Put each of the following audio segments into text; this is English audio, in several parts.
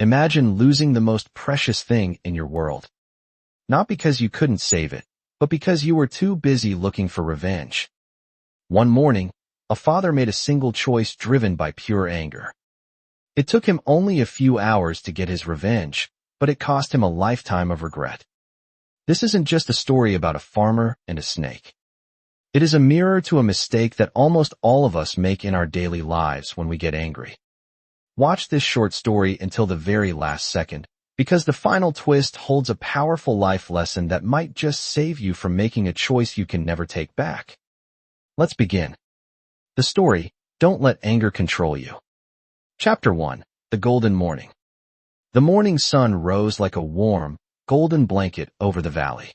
Imagine losing the most precious thing in your world. Not because you couldn't save it, but because you were too busy looking for revenge. One morning, a father made a single choice driven by pure anger. It took him only a few hours to get his revenge, but it cost him a lifetime of regret. This isn't just a story about a farmer and a snake. It is a mirror to a mistake that almost all of us make in our daily lives when we get angry. Watch this short story until the very last second, because the final twist holds a powerful life lesson that might just save you from making a choice you can never take back. Let's begin. The story, Don't Let Anger Control You. Chapter 1, The Golden Morning. The morning sun rose like a warm, golden blanket over the valley.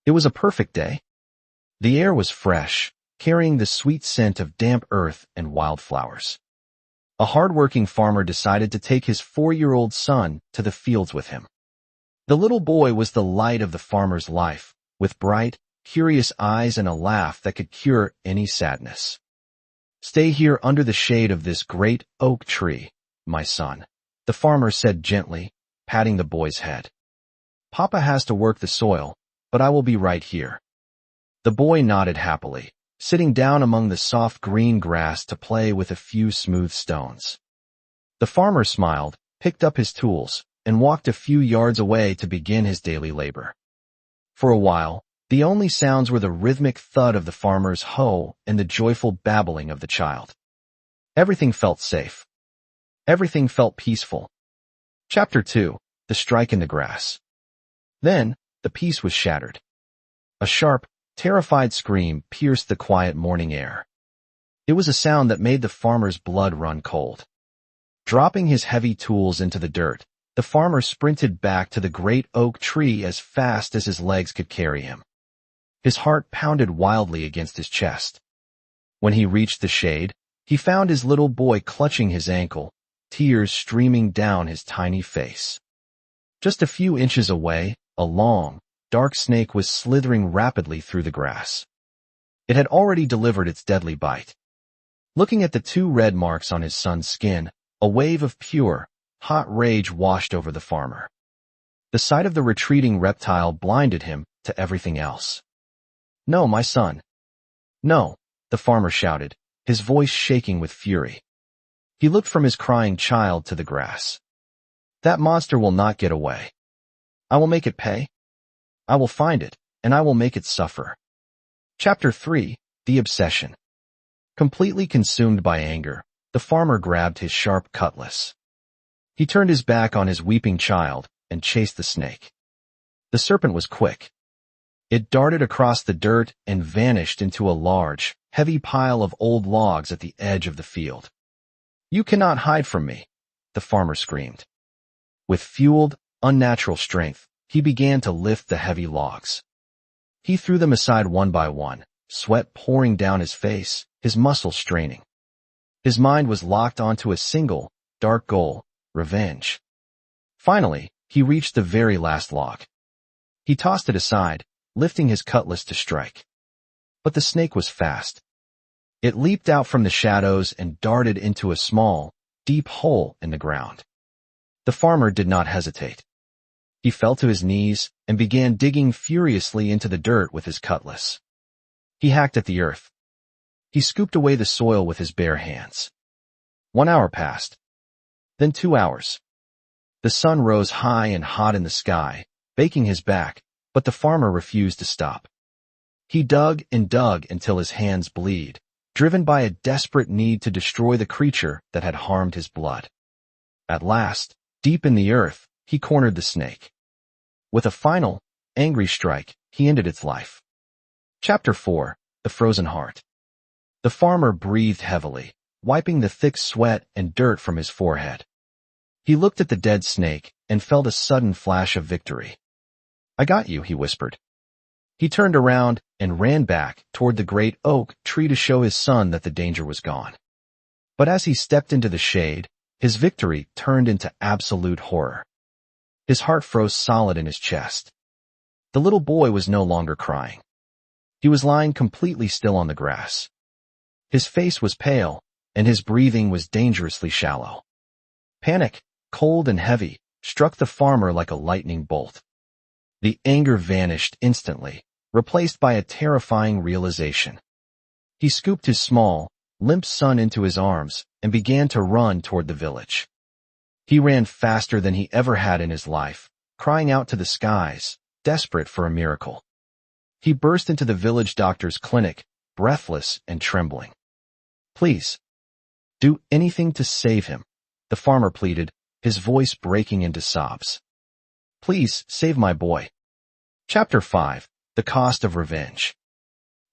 It was a perfect day. The air was fresh, carrying the sweet scent of damp earth and wildflowers. A hard-working farmer decided to take his 4-year-old son to the fields with him. The little boy was the light of the farmer's life, with bright, curious eyes and a laugh that could cure any sadness. "Stay here under the shade of this great oak tree, my son," the farmer said gently, patting the boy's head. "Papa has to work the soil, but I will be right here." The boy nodded happily, sitting down among the soft green grass to play with a few smooth stones. The farmer smiled, picked up his tools, and walked a few yards away to begin his daily labor. For a while, the only sounds were the rhythmic thud of the farmer's hoe and the joyful babbling of the child. Everything felt safe. Everything felt peaceful. Chapter 2, The Strike in the Grass. Then, the peace was shattered. A sharp, terrified scream pierced the quiet morning air. It was a sound that made the farmer's blood run cold. Dropping his heavy tools into the dirt, the farmer sprinted back to the great oak tree as fast as his legs could carry him. His heart pounded wildly against his chest. When he reached the shade, he found his little boy clutching his ankle, tears streaming down his tiny face. Just a few inches away, a long, dark snake was slithering rapidly through the grass. It had already delivered its deadly bite. Looking at the 2 red marks on his son's skin, a wave of pure, hot rage washed over the farmer. The sight of the retreating reptile blinded him to everything else. "No, my son. No," the farmer shouted, his voice shaking with fury. He looked from his crying child to the grass. "That monster will not get away. I will make it pay. I will find it, and I will make it suffer." Chapter 3, The Obsession. Completely consumed by anger, the farmer grabbed his sharp cutlass. He turned his back on his weeping child and chased the snake. The serpent was quick. It darted across the dirt and vanished into a large, heavy pile of old logs at the edge of the field. "You cannot hide from me," the farmer screamed. With fueled, unnatural strength, he began to lift the heavy logs. He threw them aside one by one, sweat pouring down his face, his muscles straining. His mind was locked onto a single, dark goal: revenge. Finally, he reached the very last log. He tossed it aside, lifting his cutlass to strike. But the snake was fast. It leaped out from the shadows and darted into a small, deep hole in the ground. The farmer did not hesitate. He fell to his knees and began digging furiously into the dirt with his cutlass. He hacked at the earth. He scooped away the soil with his bare hands. 1 hour passed. Then 2 hours. The sun rose high and hot in the sky, baking his back, but the farmer refused to stop. He dug and dug until his hands bled, driven by a desperate need to destroy the creature that had harmed his blood. At last, deep in the earth, he cornered the snake. With a final, angry strike, he ended its life. Chapter 4, The Frozen Heart. The farmer breathed heavily, wiping the thick sweat and dirt from his forehead. He looked at the dead snake and felt a sudden flash of victory. "I got you," he whispered. He turned around and ran back toward the great oak tree to show his son that the danger was gone. But as he stepped into the shade, his victory turned into absolute horror. His heart froze solid in his chest. The little boy was no longer crying. He was lying completely still on the grass. His face was pale, and his breathing was dangerously shallow. Panic, cold and heavy, struck the farmer like a lightning bolt. The anger vanished instantly, replaced by a terrifying realization. He scooped his small, limp son into his arms and began to run toward the village. He ran faster than he ever had in his life, crying out to the skies, desperate for a miracle. He burst into the village doctor's clinic, breathless and trembling. "Please, do anything to save him," the farmer pleaded, his voice breaking into sobs. "Please save my boy." Chapter 5. The Cost of Revenge.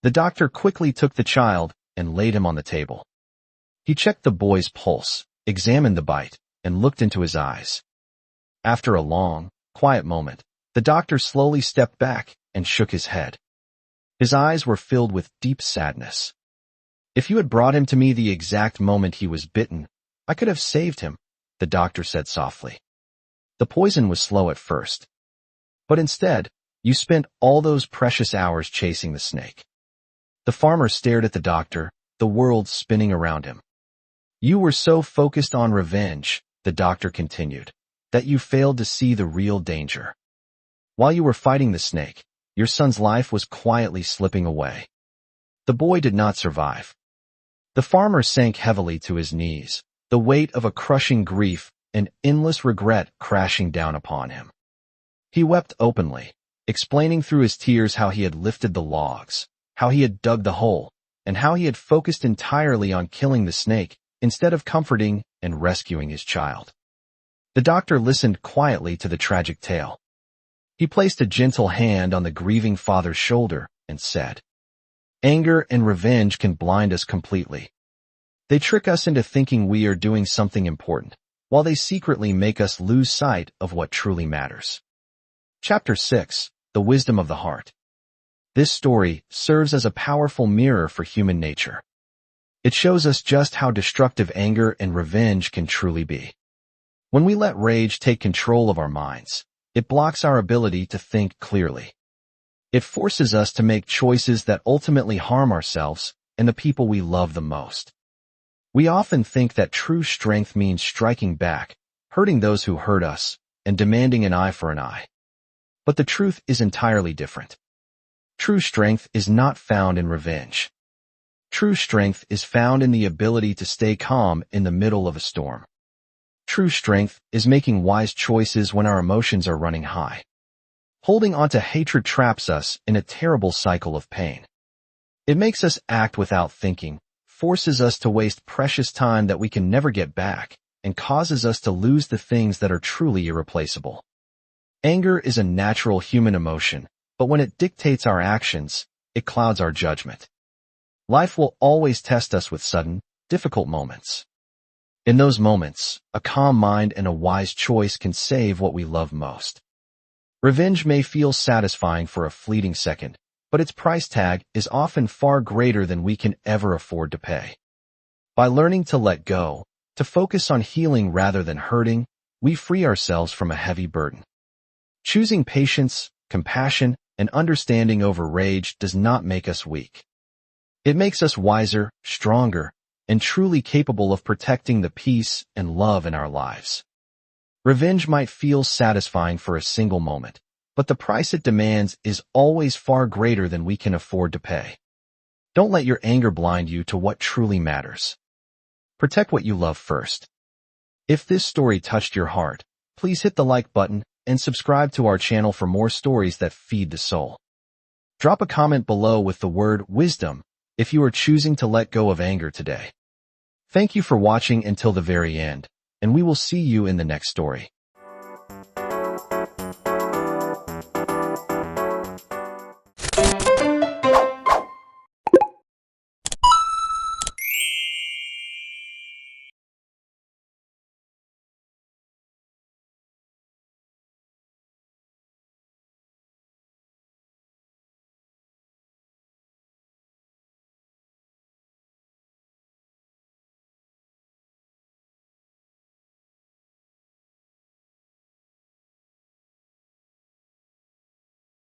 The doctor quickly took the child and laid him on the table. He checked the boy's pulse, examined the bite, and looked into his eyes. After a long, quiet moment, the doctor slowly stepped back and shook his head. His eyes were filled with deep sadness. "If you had brought him to me the exact moment he was bitten, I could have saved him," the doctor said softly. "The poison was slow at first. But instead, you spent all those precious hours chasing the snake." The farmer stared at the doctor, the world spinning around him. "You were so focused on revenge," the doctor continued, "that you failed to see the real danger. While you were fighting the snake, your son's life was quietly slipping away. The boy did not survive." The farmer sank heavily to his knees, the weight of a crushing grief and endless regret crashing down upon him. He wept openly, explaining through his tears how he had lifted the logs, how he had dug the hole, and how he had focused entirely on killing the snake instead of comforting and rescuing his child. The doctor listened quietly to the tragic tale. He placed a gentle hand on the grieving father's shoulder and said, "Anger and revenge can blind us completely. They trick us into thinking we are doing something important, while they secretly make us lose sight of what truly matters." Chapter 6. The Wisdom of the Heart. This story serves as a powerful mirror for human nature. It shows us just how destructive anger and revenge can truly be. When we let rage take control of our minds, it blocks our ability to think clearly. It forces us to make choices that ultimately harm ourselves and the people we love the most. We often think that true strength means striking back, hurting those who hurt us, and demanding an eye for an eye. But the truth is entirely different. True strength is not found in revenge. True strength is found in the ability to stay calm in the middle of a storm. True strength is making wise choices when our emotions are running high. Holding on to hatred traps us in a terrible cycle of pain. It makes us act without thinking, forces us to waste precious time that we can never get back, and causes us to lose the things that are truly irreplaceable. Anger is a natural human emotion, but when it dictates our actions, it clouds our judgment. Life will always test us with sudden, difficult moments. In those moments, a calm mind and a wise choice can save what we love most. Revenge may feel satisfying for a fleeting second, but its price tag is often far greater than we can ever afford to pay. By learning to let go, to focus on healing rather than hurting, we free ourselves from a heavy burden. Choosing patience, compassion, and understanding over rage does not make us weak. It makes us wiser, stronger, and truly capable of protecting the peace and love in our lives. Revenge might feel satisfying for a single moment, but the price it demands is always far greater than we can afford to pay. Don't let your anger blind you to what truly matters. Protect what you love first. If this story touched your heart, please hit the like button and subscribe to our channel for more stories that feed the soul. Drop a comment below with the word wisdom if you are choosing to let go of anger today. Thank you for watching until the very end, and we will see you in the next story.